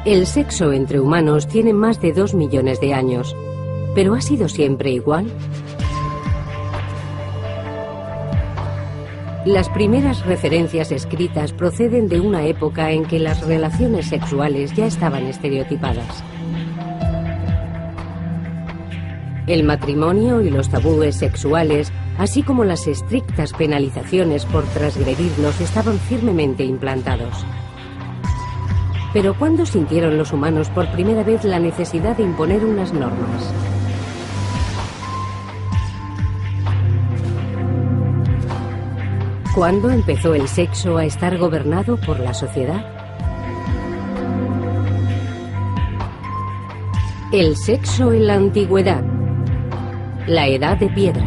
El sexo entre humanos tiene más de 2 millones de años, pero ¿ha sido siempre igual? Las primeras referencias escritas proceden de una época en que las relaciones sexuales ya estaban estereotipadas. El matrimonio y los tabúes sexuales, así como las estrictas penalizaciones por transgredirlos, estaban firmemente implantados. Pero ¿cuándo sintieron los humanos por primera vez la necesidad de imponer unas normas? ¿Cuándo empezó el sexo a estar gobernado por la sociedad? El sexo en la antigüedad. La Edad de Piedra.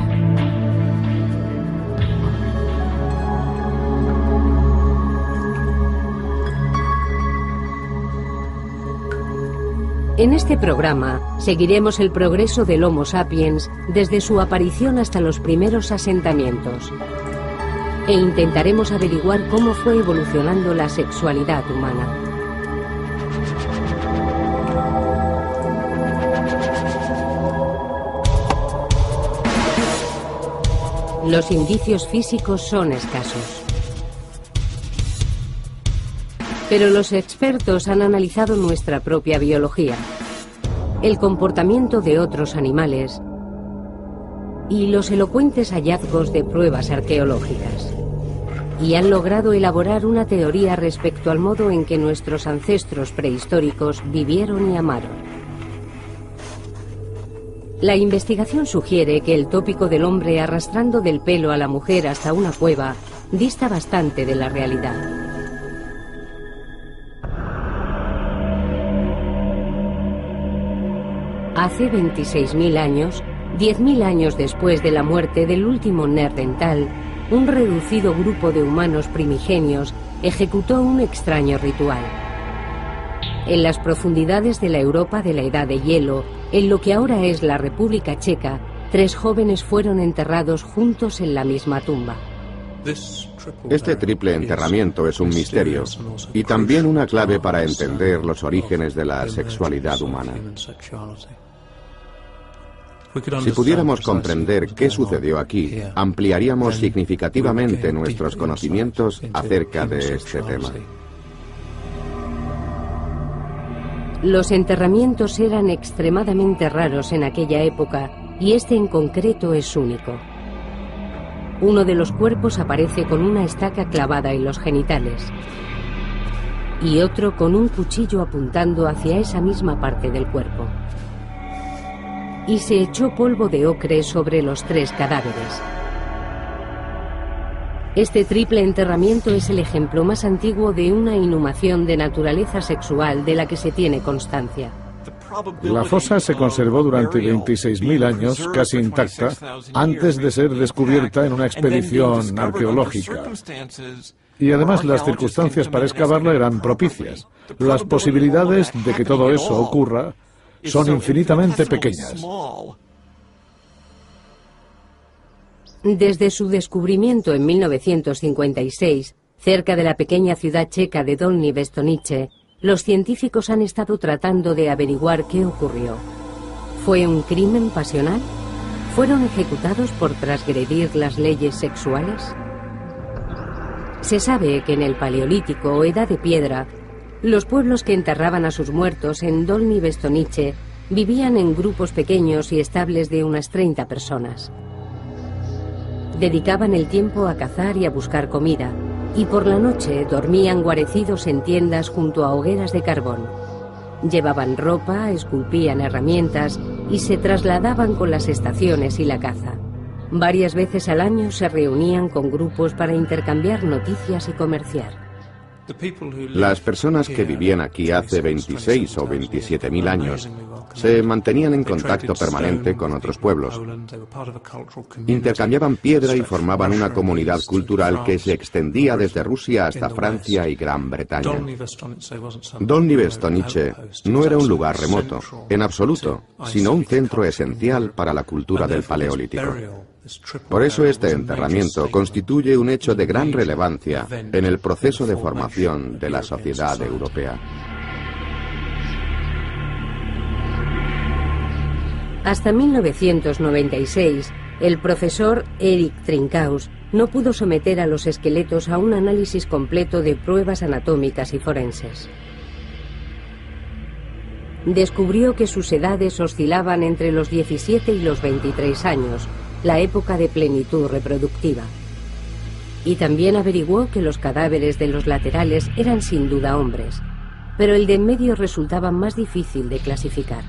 En este programa seguiremos el progreso del Homo sapiens desde su aparición hasta los primeros asentamientos e intentaremos averiguar cómo fue evolucionando la sexualidad humana. Los indicios físicos son escasos. Pero los expertos han analizado nuestra propia biología, el comportamiento de otros animales y los elocuentes hallazgos de pruebas arqueológicas. Y han logrado elaborar una teoría respecto al modo en que nuestros ancestros prehistóricos vivieron y amaron. La investigación sugiere que el tópico del hombre arrastrando del pelo a la mujer hasta una cueva dista bastante de la realidad. Hace 26.000 años, 10.000 años después de la muerte del último Neandertal, un reducido grupo de humanos primigenios ejecutó un extraño ritual. En las profundidades de la Europa de la Edad de Hielo, en lo que ahora es la República Checa, 3 jóvenes fueron enterrados juntos en la misma tumba. Este triple enterramiento es un misterio y también una clave para entender los orígenes de la sexualidad humana. Si pudiéramos comprender qué sucedió aquí, ampliaríamos significativamente nuestros conocimientos acerca de este tema. Los enterramientos eran extremadamente raros en aquella época y este en concreto es único. Uno de los cuerpos aparece con una estaca clavada en los genitales y otro con un cuchillo apuntando hacia esa misma parte del cuerpo. Y se echó polvo de ocre sobre los 3 cadáveres. Este triple enterramiento es el ejemplo más antiguo de una inhumación de naturaleza sexual de la que se tiene constancia. La fosa se conservó durante 26.000 años, casi intacta, antes de ser descubierta en una expedición arqueológica. Y además las circunstancias para excavarla eran propicias. Las posibilidades de que todo eso ocurra son infinitamente pequeñas. Desde su descubrimiento en 1956, cerca de la pequeña ciudad checa de Dolní Věstonice, los científicos han estado tratando de averiguar qué ocurrió. ¿Fue un crimen pasional? ¿Fueron ejecutados por transgredir las leyes sexuales? Se sabe que en el Paleolítico o Edad de Piedra, los pueblos que enterraban a sus muertos en Dolní Věstonice vivían en grupos pequeños y estables de unas 30 personas. Dedicaban el tiempo a cazar y a buscar comida, y por la noche dormían guarecidos en tiendas junto a hogueras de carbón. Llevaban ropa, esculpían herramientas y se trasladaban con las estaciones y la caza. Varias veces al año se reunían con grupos para intercambiar noticias y comerciar. Las personas que vivían aquí hace 26 o 27.000 años se mantenían en contacto permanente con otros pueblos. Intercambiaban piedra y formaban una comunidad cultural que se extendía desde Rusia hasta Francia y Gran Bretaña. Dolní Věstonice no era un lugar remoto, en absoluto, sino un centro esencial para la cultura del Paleolítico. Por eso este enterramiento constituye un hecho de gran relevancia en el proceso de formación de la sociedad europea. Hasta 1996, el profesor Eric Trinkaus no pudo someter a los esqueletos a un análisis completo de pruebas anatómicas y forenses. Descubrió que sus edades oscilaban entre los 17 y los 23 años, la época de plenitud reproductiva. Y también averiguó que los cadáveres de los laterales eran sin duda hombres, pero el de en medio resultaba más difícil de clasificar.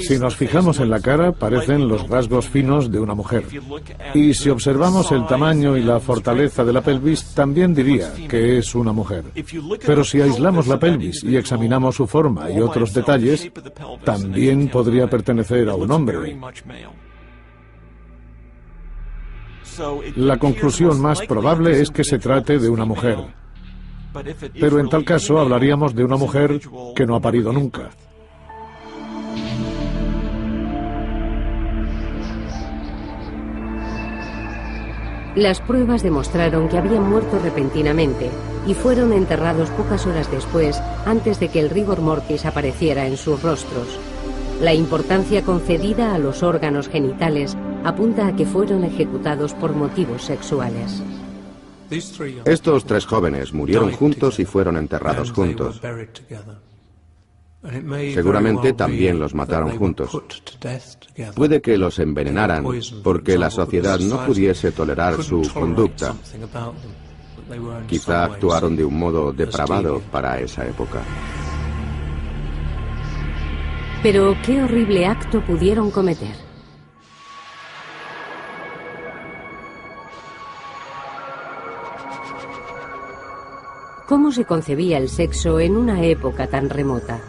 Si nos fijamos en la cara, parecen los rasgos finos de una mujer. Y si observamos el tamaño y la fortaleza de la pelvis, también diría que es una mujer. Pero si aislamos la pelvis y examinamos su forma y otros detalles, también podría pertenecer a un hombre. La conclusión más probable es que se trate de una mujer. Pero en tal caso hablaríamos de una mujer que no ha parido nunca. Las pruebas demostraron que habían muerto repentinamente y fueron enterrados pocas horas después, antes de que el rigor mortis apareciera en sus rostros. La importancia concedida a los órganos genitales apunta a que fueron ejecutados por motivos sexuales. Estos 3 jóvenes murieron juntos y fueron enterrados juntos. Seguramente también los mataron juntos. Puede que los envenenaran porque la sociedad no pudiese tolerar su conducta. Quizá actuaron de un modo depravado para esa época. Pero ¿qué horrible acto pudieron cometer? ¿Cómo se concebía el sexo en una época tan remota?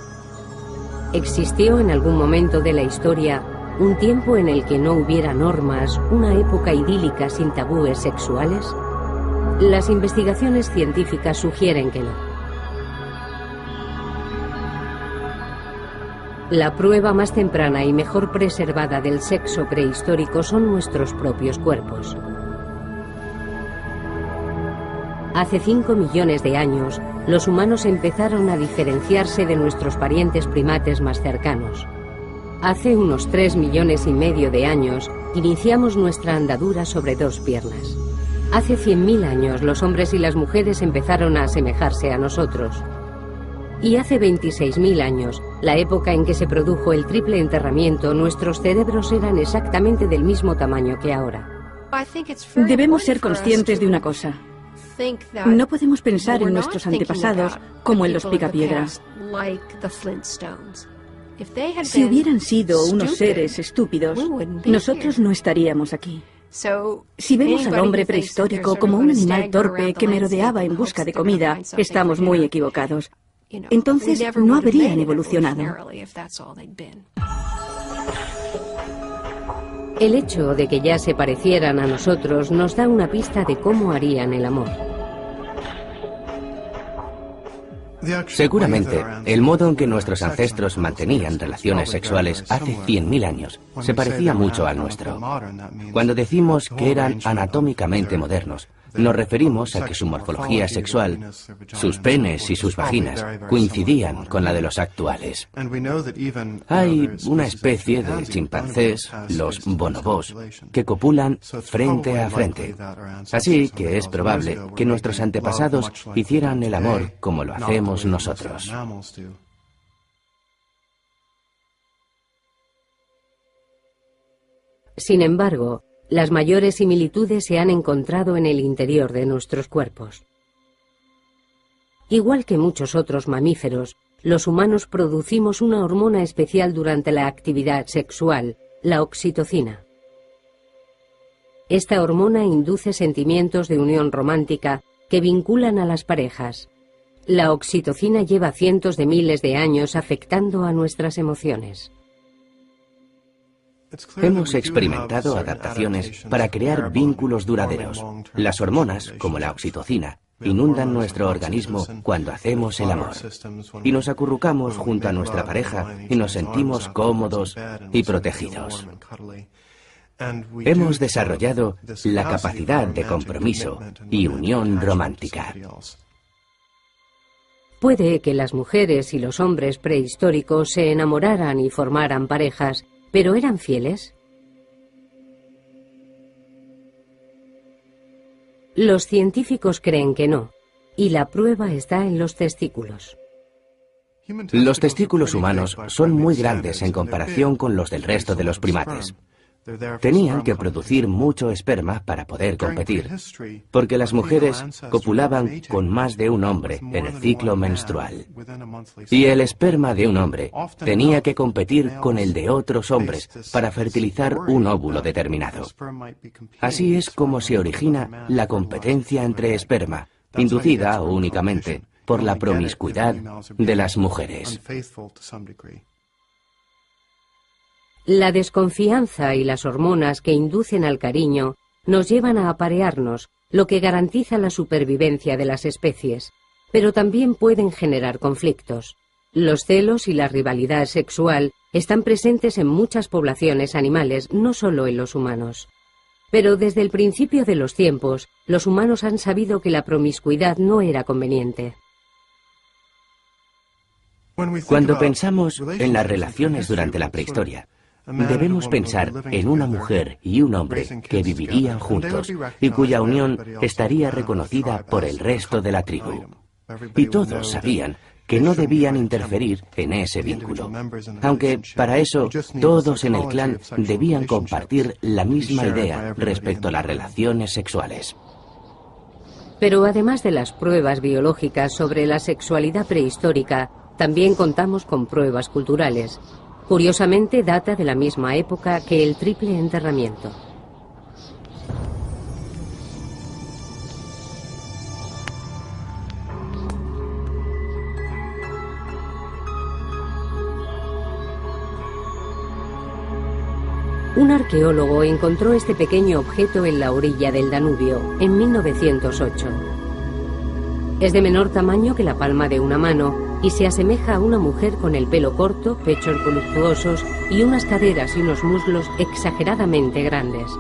¿Existió en algún momento de la historia un tiempo en el que no hubiera normas, una época idílica sin tabúes sexuales? Las investigaciones científicas sugieren que no. La prueba más temprana y mejor preservada del sexo prehistórico son nuestros propios cuerpos. Hace 5 millones de años, los humanos empezaron a diferenciarse de nuestros parientes primates más cercanos. Hace unos 3,5 millones de años, iniciamos nuestra andadura sobre 2 piernas. Hace 100.000 años, los hombres y las mujeres empezaron a asemejarse a nosotros. Y hace 26.000 años, la época en que se produjo el triple enterramiento, nuestros cerebros eran exactamente del mismo tamaño que ahora. Debemos ser conscientes de una cosa. No podemos pensar en nuestros antepasados como en los picapiedras. Si hubieran sido unos seres estúpidos, nosotros no estaríamos aquí. Si vemos al hombre prehistórico como un animal torpe que merodeaba en busca de comida, estamos muy equivocados. Entonces no habrían evolucionado. El hecho de que ya se parecieran a nosotros nos da una pista de cómo harían el amor. Seguramente, el modo en que nuestros ancestros mantenían relaciones sexuales hace 100.000 años se parecía mucho al nuestro. Cuando decimos que eran anatómicamente modernos, nos referimos a que su morfología sexual, sus penes y sus vaginas, coincidían con la de los actuales. Hay una especie de chimpancés, los bonobos, que copulan frente a frente. Así que es probable que nuestros antepasados hicieran el amor como lo hacemos nosotros. Sin embargo, las mayores similitudes se han encontrado en el interior de nuestros cuerpos. Igual que muchos otros mamíferos, los humanos producimos una hormona especial durante la actividad sexual, la oxitocina. Esta hormona induce sentimientos de unión romántica que vinculan a las parejas. La oxitocina lleva cientos de miles de años afectando a nuestras emociones. Hemos experimentado adaptaciones para crear vínculos duraderos. Las hormonas, como la oxitocina, inundan nuestro organismo cuando hacemos el amor. Y nos acurrucamos junto a nuestra pareja y nos sentimos cómodos y protegidos. Hemos desarrollado la capacidad de compromiso y unión romántica. Puede que las mujeres y los hombres prehistóricos se enamoraran y formaran parejas, ¿Pero eran fieles? Los científicos creen que no, y la prueba está en los testículos. Los testículos humanos son muy grandes en comparación con los del resto de los primates. Tenían que producir mucho esperma para poder competir, porque las mujeres copulaban con más de un hombre en el ciclo menstrual. Y el esperma de un hombre tenía que competir con el de otros hombres para fertilizar un óvulo determinado. Así es como se origina la competencia entre esperma, inducida únicamente por la promiscuidad de las mujeres. La desconfianza y las hormonas que inducen al cariño nos llevan a aparearnos, lo que garantiza la supervivencia de las especies, pero también pueden generar conflictos. Los celos y la rivalidad sexual están presentes en muchas poblaciones animales, no solo en los humanos. Pero desde el principio de los tiempos, los humanos han sabido que la promiscuidad no era conveniente. Cuando pensamos en las relaciones durante la prehistoria, debemos pensar en una mujer y un hombre que vivirían juntos y cuya unión estaría reconocida por el resto de la tribu. Y todos sabían que no debían interferir en ese vínculo, aunque para eso todos en el clan debían compartir la misma idea respecto a las relaciones sexuales. Pero además de las pruebas biológicas sobre la sexualidad prehistórica, también contamos con pruebas culturales. Curiosamente, data de la misma época que el triple enterramiento. Un arqueólogo encontró este pequeño objeto en la orilla del Danubio, en 1908. Es de menor tamaño que la palma de una mano y se asemeja a una mujer con el pelo corto, pechos voluptuosos y unas caderas y unos muslos exageradamente grandes.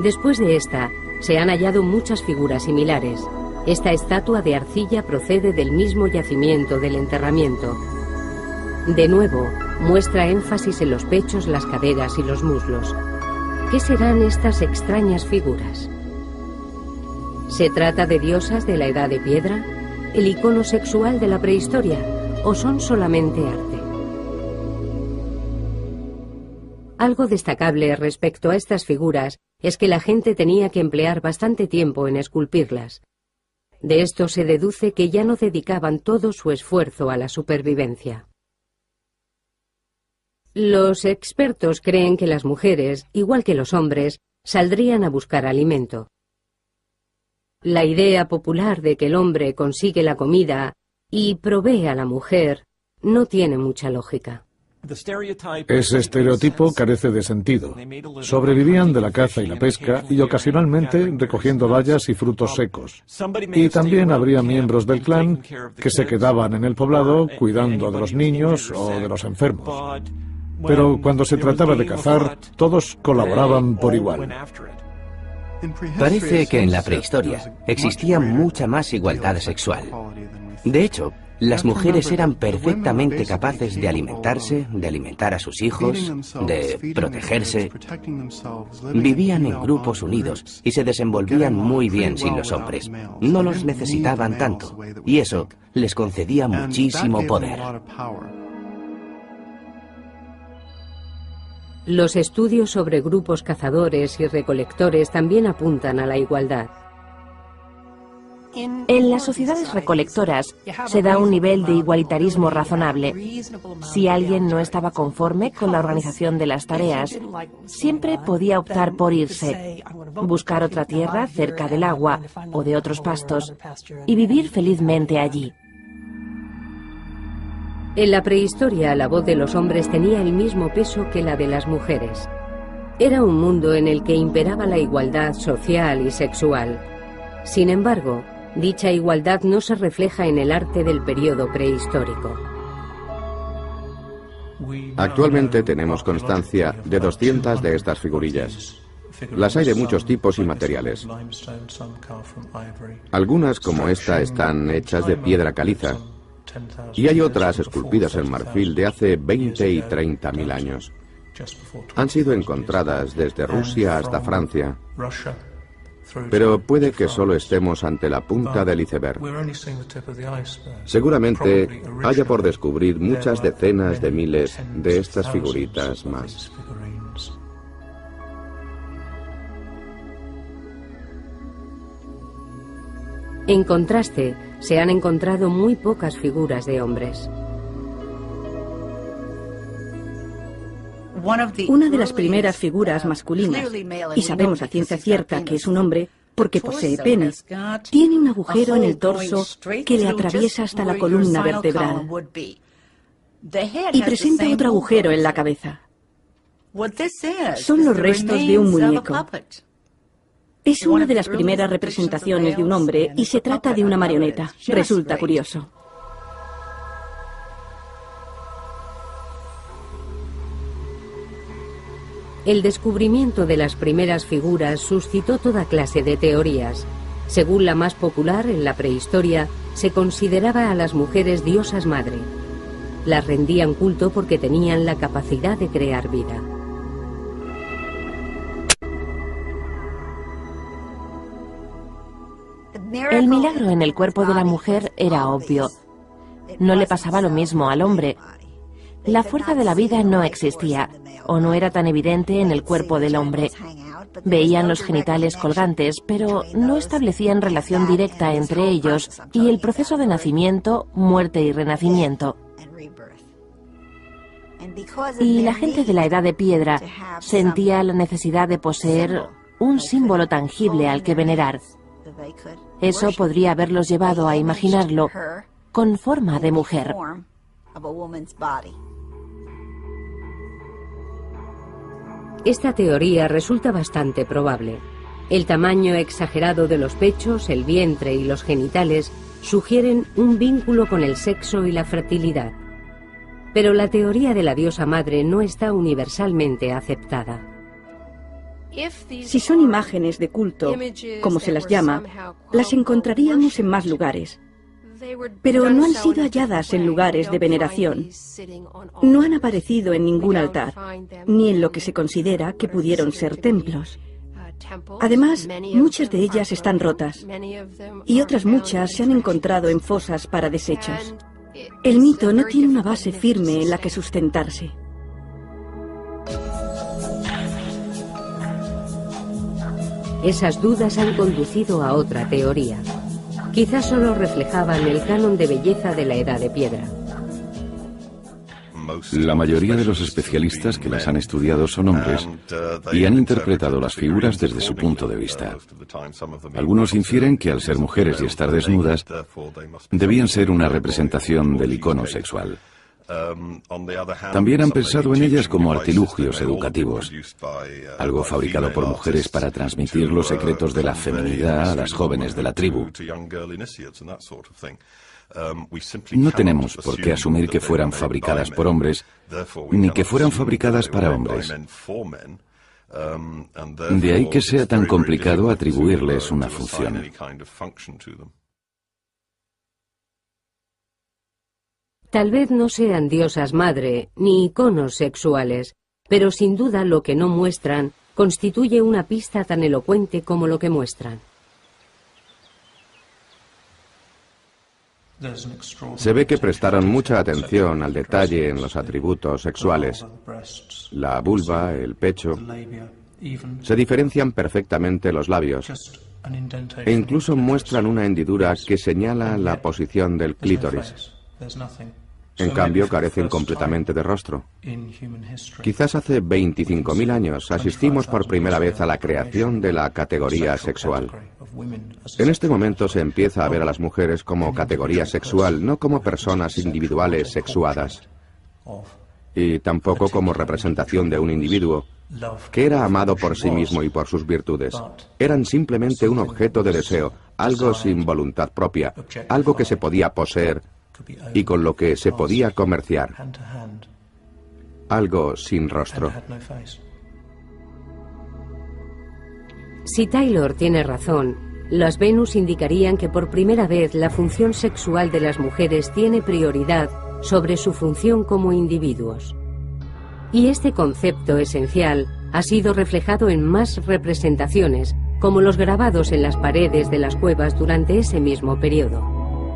Después de esta, se han hallado muchas figuras similares. Esta estatua de arcilla procede del mismo yacimiento del enterramiento. De nuevo, muestra énfasis en los pechos, las caderas y los muslos. ¿Qué serán estas extrañas figuras? ¿Se trata de diosas de la Edad de Piedra? ¿El icono sexual de la prehistoria? ¿O son solamente arte? Algo destacable respecto a estas figuras es que la gente tenía que emplear bastante tiempo en esculpirlas. De esto se deduce que ya no dedicaban todo su esfuerzo a la supervivencia. Los expertos creen que las mujeres, igual que los hombres, saldrían a buscar alimento. La idea popular de que el hombre consigue la comida y provee a la mujer no tiene mucha lógica. Ese estereotipo carece de sentido. Sobrevivían de la caza y la pesca y ocasionalmente recogiendo bayas y frutos secos. Y también habría miembros del clan que se quedaban en el poblado cuidando de los niños o de los enfermos. Pero cuando se trataba de cazar, todos colaboraban por igual. Parece que en la prehistoria existía mucha más igualdad sexual. De hecho, las mujeres eran perfectamente capaces de alimentarse, de alimentar a sus hijos, de protegerse. Vivían en grupos unidos y se desenvolvían muy bien sin los hombres. No los necesitaban tanto, y eso les concedía muchísimo poder. Los estudios sobre grupos cazadores y recolectores también apuntan a la igualdad. En las sociedades recolectoras se da un nivel de igualitarismo razonable. Si alguien no estaba conforme con la organización de las tareas, siempre podía optar por irse, buscar otra tierra cerca del agua o de otros pastos y vivir felizmente allí. En la prehistoria, la voz de los hombres tenía el mismo peso que la de las mujeres. Era un mundo en el que imperaba la igualdad social y sexual. Sin embargo, dicha igualdad no se refleja en el arte del periodo prehistórico. Actualmente tenemos constancia de 200 de estas figurillas. Las hay de muchos tipos y materiales. Algunas, como esta, están hechas de piedra caliza. Y hay otras esculpidas en marfil de hace 20 y 30.000 años. Han sido encontradas desde Rusia hasta Francia, pero puede que solo estemos ante la punta del iceberg. Seguramente haya por descubrir muchas decenas de miles de estas figuritas más. En contraste, se han encontrado muy pocas figuras de hombres. Una de las primeras figuras masculinas, y sabemos a ciencia cierta que es un hombre porque posee pene, tiene un agujero en el torso que le atraviesa hasta la columna vertebral y presenta otro agujero en la cabeza. Son los restos de un muñeco. Es una de las primeras representaciones de un hombre y se trata de una marioneta. Resulta curioso. El descubrimiento de las primeras figuras suscitó toda clase de teorías. Según la más popular, en la prehistoria, se consideraba a las mujeres diosas madre. Las rendían culto porque tenían la capacidad de crear vida. El milagro en el cuerpo de la mujer era obvio. No le pasaba lo mismo al hombre. La fuerza de la vida no existía, o no era tan evidente en el cuerpo del hombre. Veían los genitales colgantes, pero no establecían relación directa entre ellos y el proceso de nacimiento, muerte y renacimiento. Y la gente de la Edad de Piedra sentía la necesidad de poseer un símbolo tangible al que venerar. Eso podría haberlos llevado a imaginarlo con forma de mujer. Esta teoría resulta bastante probable. El tamaño exagerado de los pechos, el vientre y los genitales sugieren un vínculo con el sexo y la fertilidad. Pero la teoría de la diosa madre no está universalmente aceptada. Si son imágenes de culto, como se las llama, las encontraríamos en más lugares. Pero no han sido halladas en lugares de veneración. No han aparecido en ningún altar, ni en lo que se considera que pudieron ser templos. Además, muchas de ellas están rotas, y otras muchas se han encontrado en fosas para desechos. El mito no tiene una base firme en la que sustentarse. Esas dudas han conducido a otra teoría. Quizás solo reflejaban el canon de belleza de la Edad de Piedra. La mayoría de los especialistas que las han estudiado son hombres y han interpretado las figuras desde su punto de vista. Algunos infieren que al ser mujeres y estar desnudas, debían ser una representación del icono sexual. También han pensado en ellas como artilugios educativos, algo fabricado por mujeres para transmitir los secretos de la feminidad a las jóvenes de la tribu. No tenemos por qué asumir que fueran fabricadas por hombres, ni que fueran fabricadas para hombres. De ahí que sea tan complicado atribuirles una función. Tal vez no sean diosas madre, ni iconos sexuales, pero sin duda lo que no muestran constituye una pista tan elocuente como lo que muestran. Se ve que prestaron mucha atención al detalle en los atributos sexuales. La vulva, el pecho. Se diferencian perfectamente los labios e incluso muestran una hendidura que señala la posición del clítoris. En cambio, carecen completamente de rostro. Quizás hace 25.000 años asistimos por primera vez a la creación de la categoría sexual. En este momento se empieza a ver a las mujeres como categoría sexual, no como personas individuales sexuadas, y tampoco como representación de un individuo que era amado por sí mismo y por sus virtudes. Eran simplemente un objeto de deseo, algo sin voluntad propia, algo que se podía poseer y con lo que se podía comerciar, algo sin rostro. Si Taylor tiene razón, las Venus indicarían que por primera vez la función sexual de las mujeres tiene prioridad sobre su función como individuos. Y este concepto esencial ha sido reflejado en más representaciones, como los grabados en las paredes de las cuevas durante ese mismo periodo.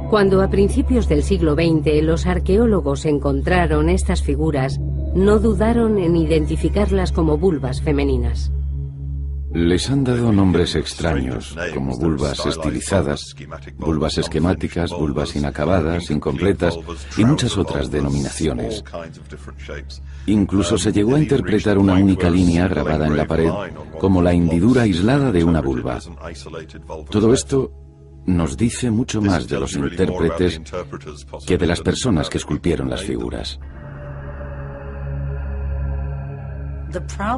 Cuando a principios del siglo XX los arqueólogos encontraron estas figuras, no dudaron en identificarlas como vulvas femeninas. Les han dado nombres extraños, como vulvas estilizadas, vulvas esquemáticas, vulvas inacabadas, incompletas y muchas otras denominaciones. Incluso se llegó a interpretar una única línea grabada en la pared como la hendidura aislada de una vulva. Todo esto nos dice mucho más de los intérpretes que de las personas que esculpieron las figuras.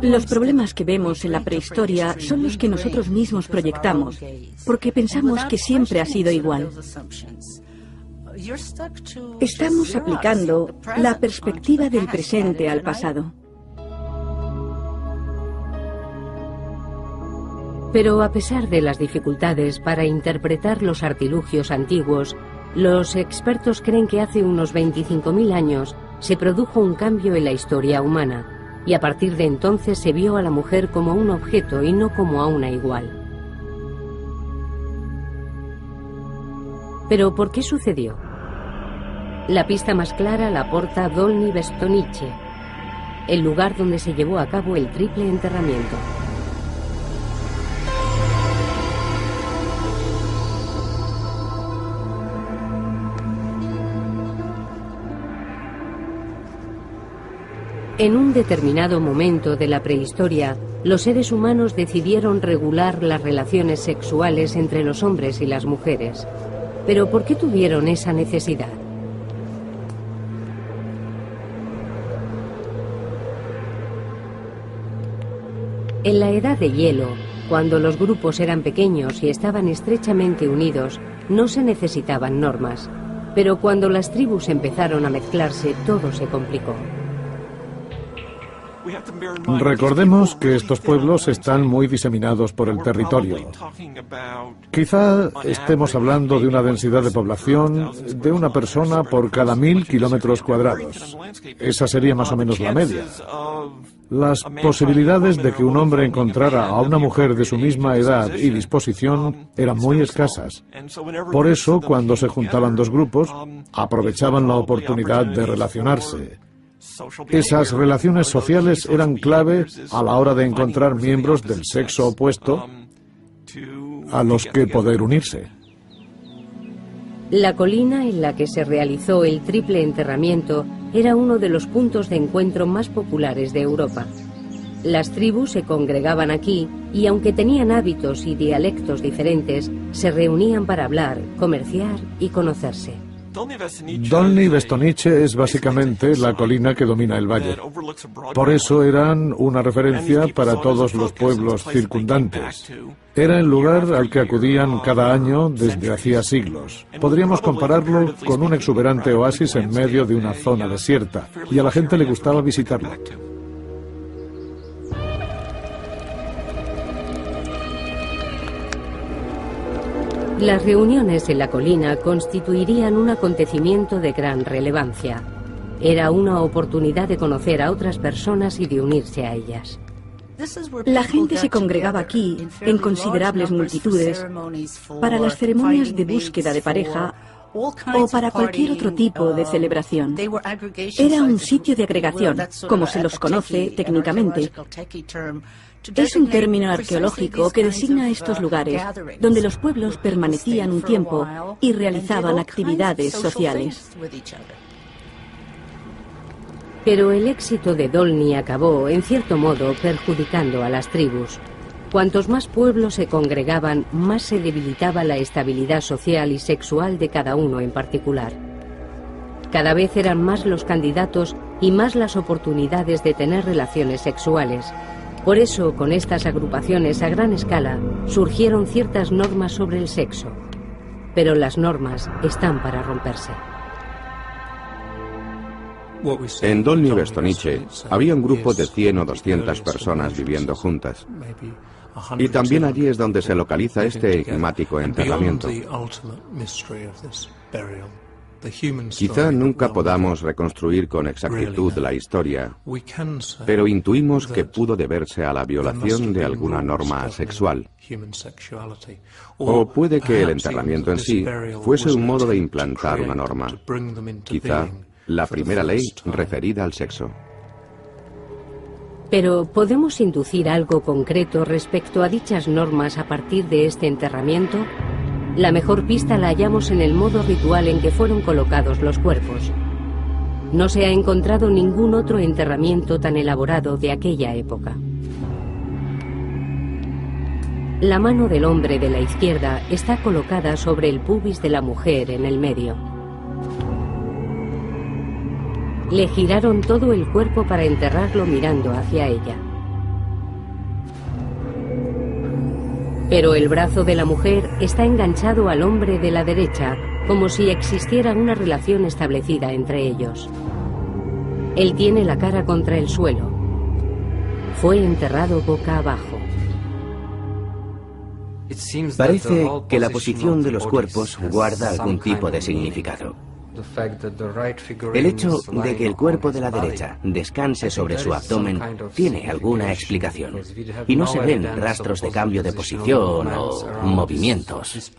Los problemas que vemos en la prehistoria son los que nosotros mismos proyectamos, porque pensamos que siempre ha sido igual. Estamos aplicando la perspectiva del presente al pasado. Pero a pesar de las dificultades para interpretar los artilugios antiguos, los expertos creen que hace unos 25.000 años se produjo un cambio en la historia humana, y a partir de entonces se vio a la mujer como un objeto y no como a una igual. ¿Pero por qué sucedió? La pista más clara la aporta Dolní Věstonice, el lugar donde se llevó a cabo el triple enterramiento. En un determinado momento de la prehistoria, los seres humanos decidieron regular las relaciones sexuales entre los hombres y las mujeres. ¿Pero por qué tuvieron esa necesidad? En la Edad de Hielo, cuando los grupos eran pequeños y estaban estrechamente unidos, no se necesitaban normas. Pero cuando las tribus empezaron a mezclarse, todo se complicó. Recordemos que estos pueblos están muy diseminados por el territorio. Quizá estemos hablando de una densidad de población de una persona por cada 1000 kilómetros cuadrados. Esa sería más o menos la media. Las posibilidades de que un hombre encontrara a una mujer de su misma edad y disposición eran muy escasas. Por eso, cuando se juntaban dos grupos, aprovechaban la oportunidad de relacionarse. Esas relaciones sociales eran clave a la hora de encontrar miembros del sexo opuesto a los que poder unirse. La colina en la que se realizó el triple enterramiento era uno de los puntos de encuentro más populares de Europa. Las tribus se congregaban aquí y, aunque tenían hábitos y dialectos diferentes, se reunían para hablar, comerciar y conocerse. Dolní Věstonice es básicamente la colina que domina el valle. Por eso eran una referencia para todos los pueblos circundantes. Era el lugar al que acudían cada año desde hacía siglos. Podríamos compararlo con un exuberante oasis en medio de una zona desierta, y a la gente le gustaba visitarlo. Las reuniones en la colina constituirían un acontecimiento de gran relevancia. Era una oportunidad de conocer a otras personas y de unirse a ellas. La gente se congregaba aquí en considerables multitudes para las ceremonias de búsqueda de pareja o para cualquier otro tipo de celebración. Era un sitio de agregación, como se los conoce técnicamente. Es un término arqueológico que designa estos lugares donde los pueblos permanecían un tiempo y realizaban actividades sociales. Pero el éxito de Dolní acabó, en cierto modo, perjudicando a las tribus. Cuantos más pueblos se congregaban, más se debilitaba la estabilidad social y sexual de cada uno en particular. Cada vez eran más los candidatos y más las oportunidades de tener relaciones sexuales. Por eso, con estas agrupaciones a gran escala, surgieron ciertas normas sobre el sexo. Pero las normas están para romperse. En Dolní Věstonice había un grupo de 100 o 200 personas viviendo juntas. Y también allí es donde se localiza este enigmático enterramiento. Quizá nunca podamos reconstruir con exactitud la historia, pero intuimos que pudo deberse a la violación de alguna norma sexual. O puede que el enterramiento en sí fuese un modo de implantar una norma, quizá la primera ley referida al sexo. Pero ¿podemos inducir algo concreto respecto a dichas normas a partir de este enterramiento? La mejor pista la hallamos en el modo ritual en que fueron colocados los cuerpos. No se ha encontrado ningún otro enterramiento tan elaborado de aquella época. La mano del hombre de la izquierda está colocada sobre el pubis de la mujer en el medio. Le giraron todo el cuerpo para enterrarlo mirando hacia ella. Pero el brazo de la mujer está enganchado al hombre de la derecha, como si existiera una relación establecida entre ellos. Él tiene la cara contra el suelo. Fue enterrado boca abajo. Parece que la posición de los cuerpos guarda algún tipo de significado. El hecho de que el cuerpo de la derecha descanse sobre su abdomen tiene alguna explicación, y no se ven rastros de cambio de posición o movimientos.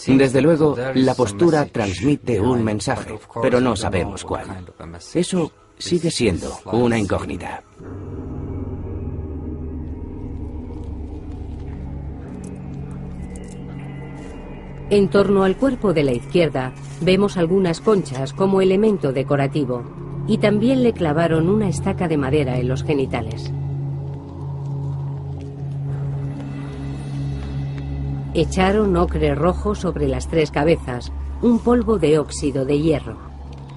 Desde luego, la postura transmite un mensaje, pero no sabemos cuál. Eso sigue siendo una incógnita. En torno al cuerpo de la izquierda vemos algunas conchas como elemento decorativo, y también le clavaron una estaca de madera en los genitales. Echaron ocre rojo sobre las tres cabezas, un polvo de óxido de hierro.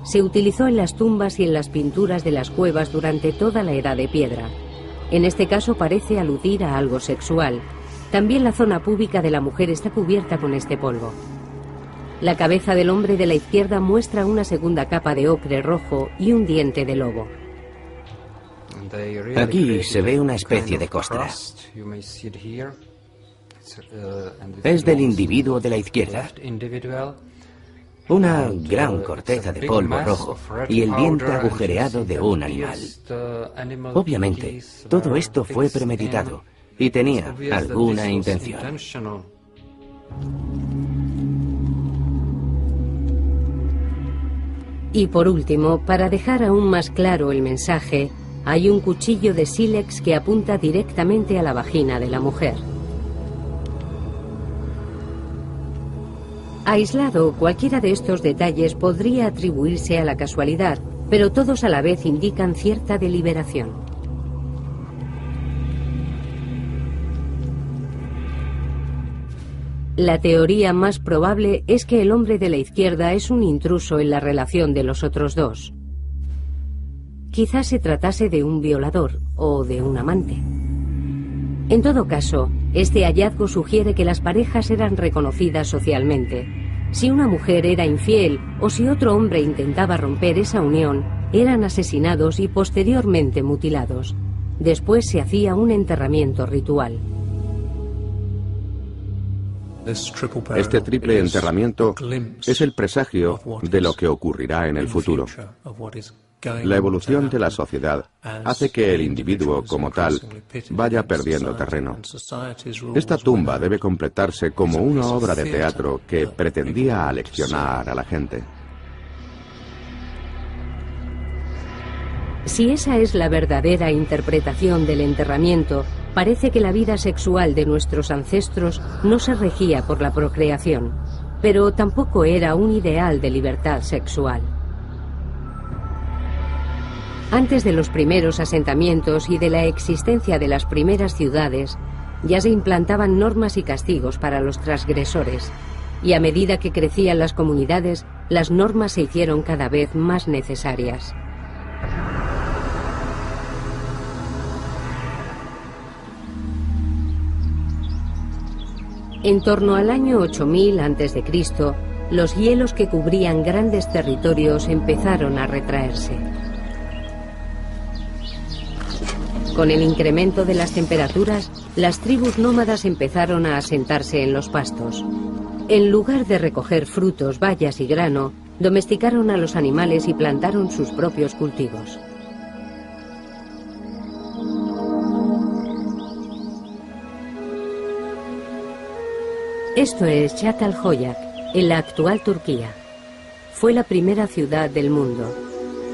Se utilizó en las tumbas y en las pinturas de las cuevas durante toda la Edad de Piedra. En este caso parece aludir a algo sexual. También la zona púbica de la mujer está cubierta con este polvo. La cabeza del hombre de la izquierda muestra una segunda capa de ocre rojo y un diente de lobo. Aquí se ve una especie de costra. Es del individuo de la izquierda. Una gran corteza de polvo rojo y el diente agujereado de un animal. Obviamente, todo esto fue premeditado y tenía alguna intención. Y por último, para dejar aún más claro el mensaje, hay un cuchillo de sílex que apunta directamente a la vagina de la mujer. Aislado, cualquiera de estos detalles podría atribuirse a la casualidad, pero todos a la vez indican cierta deliberación. La teoría más probable es que el hombre de la izquierda es un intruso en la relación de los otros dos. Quizás se tratase de un violador o de un amante. En todo caso, este hallazgo sugiere que las parejas eran reconocidas socialmente. Si una mujer era infiel o si otro hombre intentaba romper esa unión, eran asesinados y posteriormente mutilados. Después se hacía un enterramiento ritual. Este triple enterramiento es el presagio de lo que ocurrirá en el futuro. La evolución de la sociedad hace que el individuo como tal vaya perdiendo terreno. Esta tumba debe completarse como una obra de teatro que pretendía aleccionar a la gente. Si esa es la verdadera interpretación del enterramiento, parece que la vida sexual de nuestros ancestros no se regía por la procreación, pero tampoco era un ideal de libertad sexual. Antes de los primeros asentamientos y de la existencia de las primeras ciudades, ya se implantaban normas y castigos para los transgresores, y a medida que crecían las comunidades, las normas se hicieron cada vez más necesarias. En torno al año 8000 a.C., los hielos que cubrían grandes territorios empezaron a retraerse. Con el incremento de las temperaturas, las tribus nómadas empezaron a asentarse en los pastos. En lugar de recoger frutos, bayas y grano, domesticaron a los animales y plantaron sus propios cultivos. Esto es Çatalhöyük, en la actual Turquía. Fue la primera ciudad del mundo.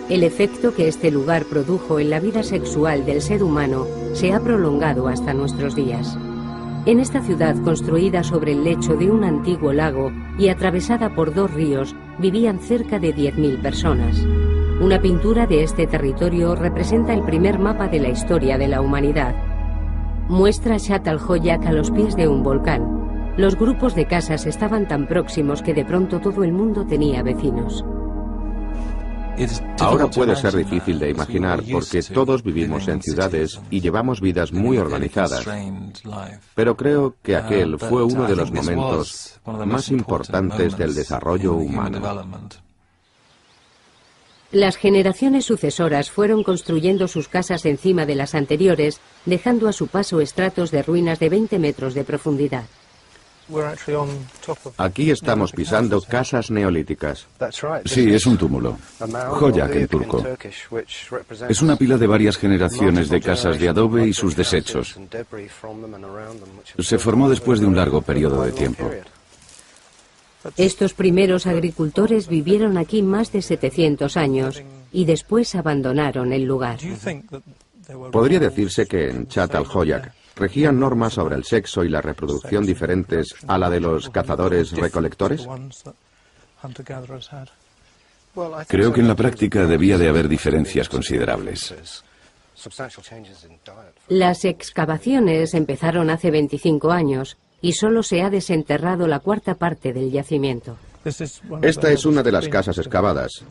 El efecto que este lugar produjo en la vida sexual del ser humano se ha prolongado hasta nuestros días. En esta ciudad, construida sobre el lecho de un antiguo lago y atravesada por 2 ríos, vivían cerca de 10.000 personas. Una pintura de este territorio representa el primer mapa de la historia de la humanidad. Muestra Çatalhöyük a los pies de un volcán. Los grupos de casas estaban tan próximos que de pronto todo el mundo tenía vecinos. Ahora puede ser difícil de imaginar porque todos vivimos en ciudades y llevamos vidas muy organizadas, pero creo que aquel fue uno de los momentos más importantes del desarrollo humano. Las generaciones sucesoras fueron construyendo sus casas encima de las anteriores, dejando a su paso estratos de ruinas de 20 metros de profundidad. Aquí estamos pisando casas neolíticas. Sí, es un túmulo. Höyük en turco. Es una pila de varias generaciones de casas de adobe y sus desechos. Se formó después de un largo periodo de tiempo. Estos primeros agricultores vivieron aquí más de 700 años y después abandonaron el lugar. Podría decirse que en Çatalhöyük regían normas sobre el sexo y la reproducción diferentes a la de los cazadores-recolectores. Creo que en la práctica debía de haber diferencias considerables. Las excavaciones empezaron hace 25 años y solo se ha desenterrado la 1/4 parte del yacimiento. Esta es una de las casas excavadas.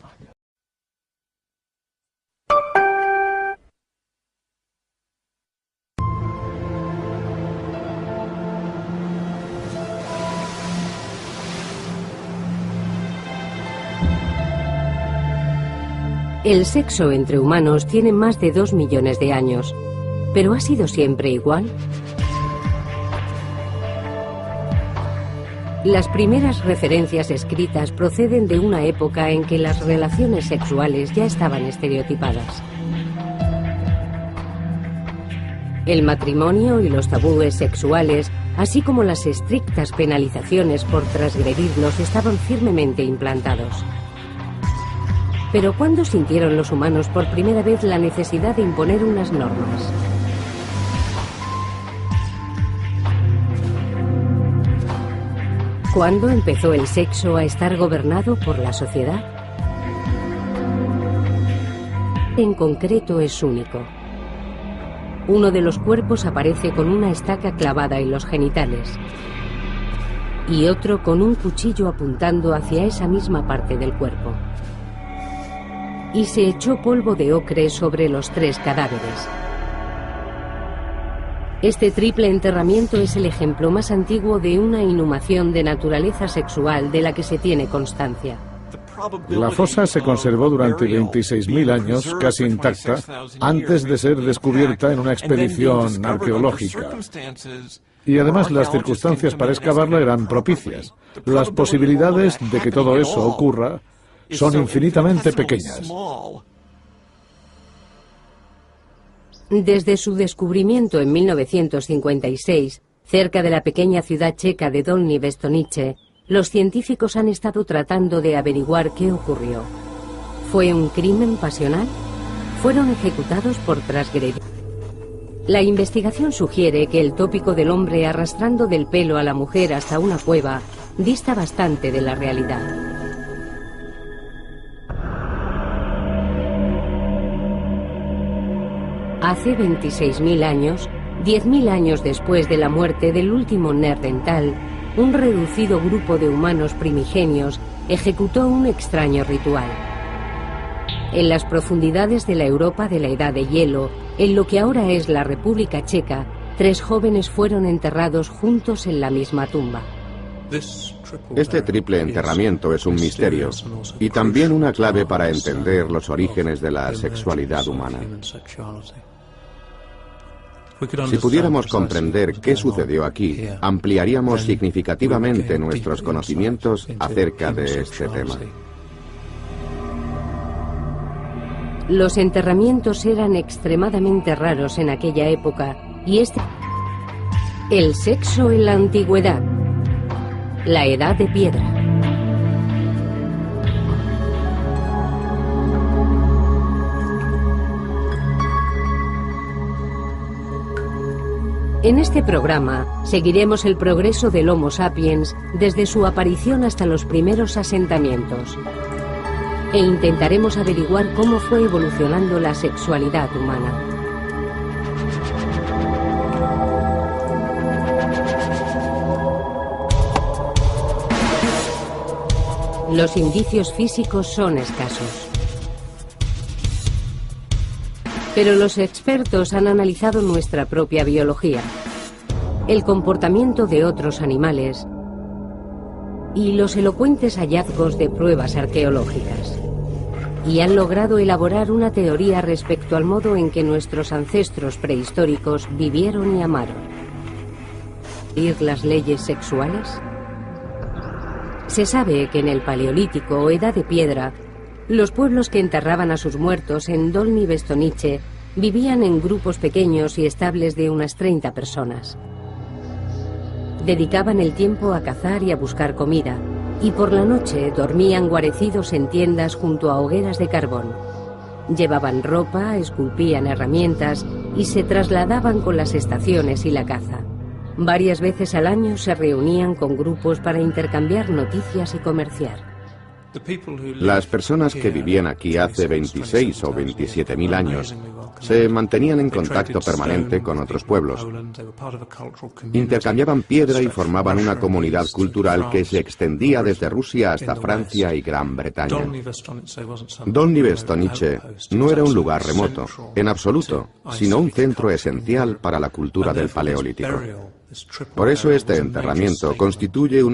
El sexo entre humanos tiene más de 2 millones de años, pero ¿ha sido siempre igual? Las primeras referencias escritas proceden de una época en que las relaciones sexuales ya estaban estereotipadas. El matrimonio y los tabúes sexuales, así como las estrictas penalizaciones por transgredirlos, estaban firmemente implantados. Pero ¿cuándo sintieron los humanos por primera vez la necesidad de imponer unas normas? ¿Cuándo empezó el sexo a estar gobernado por la sociedad? En concreto es único. Uno de los cuerpos aparece con una estaca clavada en los genitales y otro con un cuchillo apuntando hacia esa misma parte del cuerpo. Y se echó polvo de ocre sobre los 3 cadáveres. Este triple enterramiento es el ejemplo más antiguo de una inhumación de naturaleza sexual de la que se tiene constancia. La fosa se conservó durante 26.000 años, casi intacta, antes de ser descubierta en una expedición arqueológica. Y además las circunstancias para excavarla eran propicias. Las posibilidades de que todo eso ocurra son infinitamente pequeñas. Desde su descubrimiento en 1956, cerca de la pequeña ciudad checa de Dolní Věstonice, los científicos han estado tratando de averiguar qué ocurrió. ¿Fue un crimen pasional? ¿Fueron ejecutados por transgresión? La investigación sugiere que el tópico del hombre arrastrando del pelo a la mujer hasta una cueva dista bastante de la realidad. Hace 26.000 años, 10.000 años después de la muerte del último Neandertal, un reducido grupo de humanos primigenios ejecutó un extraño ritual. En las profundidades de la Europa de la Edad de Hielo, en lo que ahora es la República Checa, 3 jóvenes fueron enterrados juntos en la misma tumba. Este triple enterramiento es un misterio y también una clave para entender los orígenes de la sexualidad humana. Si pudiéramos comprender qué sucedió aquí, ampliaríamos significativamente nuestros conocimientos acerca de este tema. Los enterramientos eran extremadamente raros en aquella época y el sexo en la antigüedad, la edad de piedra. En este programa seguiremos el progreso del Homo sapiens desde su aparición hasta los primeros asentamientos e intentaremos averiguar cómo fue evolucionando la sexualidad humana. Los indicios físicos son escasos. Pero los expertos han analizado nuestra propia biología, el comportamiento de otros animales y los elocuentes hallazgos de pruebas arqueológicas. Y han logrado elaborar una teoría respecto al modo en que nuestros ancestros prehistóricos vivieron y amaron. ¿Ir las leyes sexuales? Se sabe que en el Paleolítico o Edad de Piedra, los pueblos que enterraban a sus muertos en Dolní Bestonice vivían en grupos pequeños y estables de unas 30 personas. Dedicaban el tiempo a cazar y a buscar comida, y por la noche dormían guarecidos en tiendas junto a hogueras de carbón. Llevaban ropa, esculpían herramientas y se trasladaban con las estaciones y la caza. Varias veces al año se reunían con grupos para intercambiar noticias y comerciar. Las personas que vivían aquí hace 26 o 27.000 años se mantenían en contacto permanente con otros pueblos. Intercambiaban piedra y formaban una comunidad cultural que se extendía desde Rusia hasta Francia y Gran Bretaña. Dolní Bestonice no era un lugar remoto, en absoluto, sino un centro esencial para la cultura del Paleolítico. Por eso este enterramiento constituye un